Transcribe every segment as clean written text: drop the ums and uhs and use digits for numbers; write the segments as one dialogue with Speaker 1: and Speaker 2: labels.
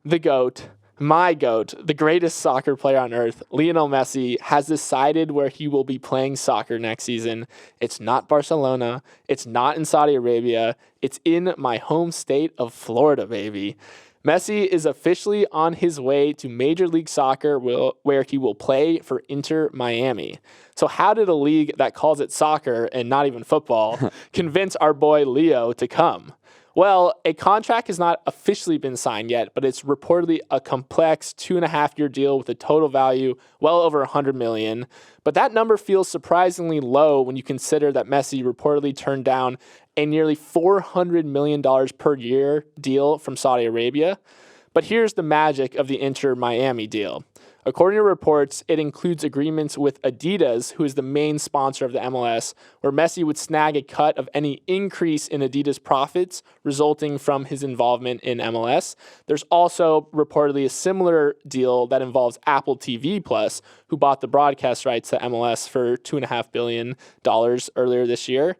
Speaker 1: the GOAT, my GOAT, the greatest soccer player on earth, Lionel Messi, has decided where he will be playing soccer next season. It's not Barcelona. It's not in Saudi Arabia. It's in my home state of Florida, baby. Messi is officially on his way to Major League Soccer where he will play for Inter Miami. So how did a league that calls it soccer and not even football convince our boy Leo to come? Well, a contract has not officially been signed yet, but it's reportedly a complex 2.5-year deal with a total value well over $100 million. But that number feels surprisingly low when you consider that Messi reportedly turned down a nearly $400 million per year deal from Saudi Arabia. But here's the magic of the Inter Miami deal. According to reports, it includes agreements with Adidas, who is the main sponsor of the MLS, where Messi would snag a cut of any increase in Adidas profits resulting from his involvement in MLS. There's also reportedly a similar deal that involves Apple TV Plus, who bought the broadcast rights to MLS for $2.5 billion earlier this year.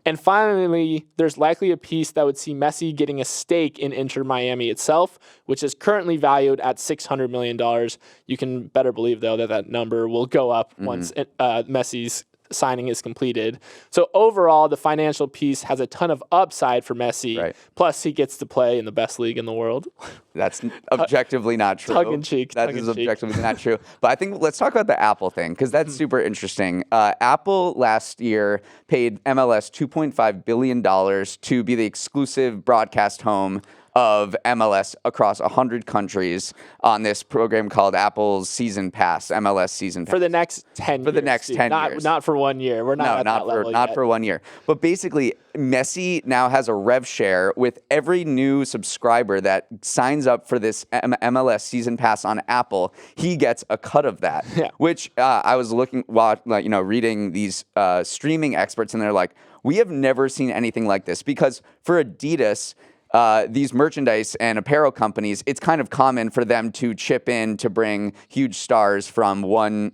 Speaker 1: And finally, there's likely a piece that would see Messi getting a stake in Inter Miami itself, which is currently valued at $600 million. You can better believe, though, that number will go up once Messi's signing is completed. So overall, the financial piece has a ton of upside for Messi. Right. Plus, he gets to play in the best league in the world.
Speaker 2: That's objectively not true.
Speaker 1: Tongue in cheek.
Speaker 2: That is objectively not true. But I think let's talk about the Apple thing, because that's super interesting. Apple last year paid MLS $2.5 billion to be the exclusive broadcast home of MLS across 100 countries on this program called Apple's Season Pass, MLS Season Pass.
Speaker 1: For the next 10 years.
Speaker 2: For the next 10 years.
Speaker 1: Not for 1 year. We're not at that level yet.
Speaker 2: Not for 1 year. But basically, Messi now has a rev share with every new subscriber that signs up for this MLS Season Pass on Apple. He gets a cut of that, which I was reading these streaming experts, and they're like, we have never seen anything like this, because for Adidas, these merchandise and apparel companies, it's kind of common for them to chip in to bring huge stars from one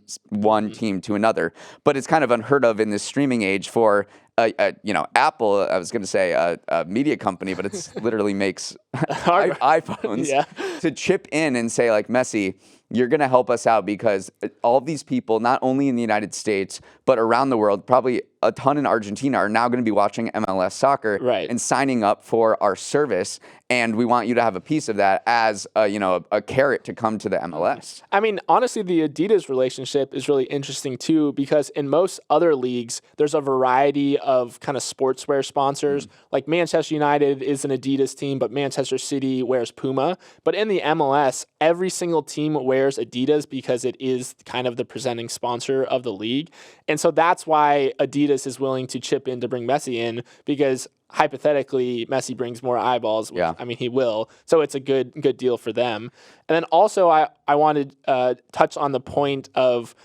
Speaker 2: team to another. But it's kind of unheard of in this streaming age for Apple. I was going to say a media company, but it's literally makes iPhones to chip in and say, like, Messi, you're going to help us out, because all these people, not only in the United States, but around the world, probably a ton in Argentina, are now going to be watching MLS soccer and signing up for our service. And we want you to have a piece of that as a carrot to come to the MLS.
Speaker 1: I mean, honestly, the Adidas relationship is really interesting too, because in most other leagues, there's a variety of kind of sportswear sponsors. Like Manchester United is an Adidas team, but Manchester City wears Puma. But in the MLS, every single team wears Adidas because it is kind of the presenting sponsor of the league. And so that's why Adidas is willing to chip in to bring Messi in, because hypothetically, Messi brings more eyeballs. Which, I mean, he will. So it's a good deal for them. And then also, I wanted to touch on the point of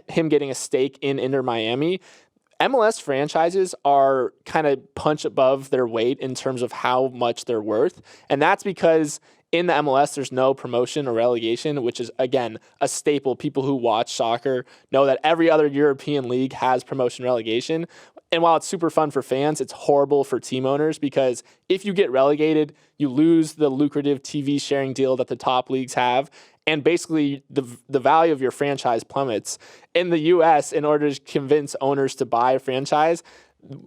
Speaker 1: him getting a stake in Inter Miami. MLS franchises are kind of punch above their weight in terms of how much they're worth. And that's because in the MLS, there's no promotion or relegation, which is, again, a staple. People who watch soccer know that every other European league has promotion relegation. And while it's super fun for fans, it's horrible for team owners, because if you get relegated, you lose the lucrative TV sharing deal that the top leagues have. And basically, the value of your franchise plummets. In the U.S., in order to convince owners to buy a franchise,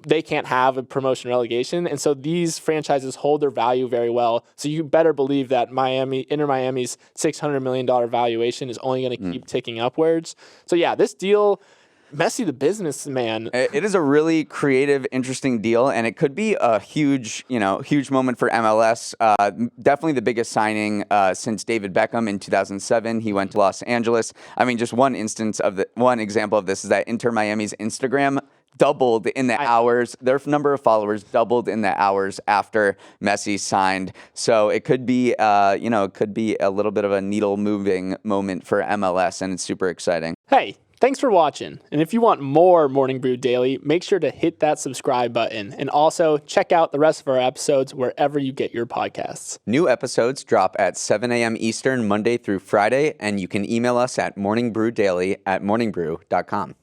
Speaker 1: they can't have a promotion relegation. And so these franchises hold their value very well. So you better believe that Inter Miami's $600 million valuation is only going to keep ticking upwards. So yeah, this deal, Messi the businessman.
Speaker 2: It is a really creative, interesting deal, and it could be a huge moment for MLS. Definitely the biggest signing since David Beckham in 2007. He went to Los Angeles. I mean, just one example of this is that Inter Miami's Instagram doubled in the hours. Their number of followers doubled in the hours after Messi signed. So it could be, a little bit of a needle moving moment for MLS, and it's super exciting.
Speaker 1: Hey, thanks for watching. And if you want more Morning Brew Daily, make sure to hit that subscribe button. And also check out the rest of our episodes wherever you get your podcasts.
Speaker 2: New episodes drop at 7 a.m. Eastern, Monday through Friday, and you can email us at morningbrewdaily@morningbrew.com.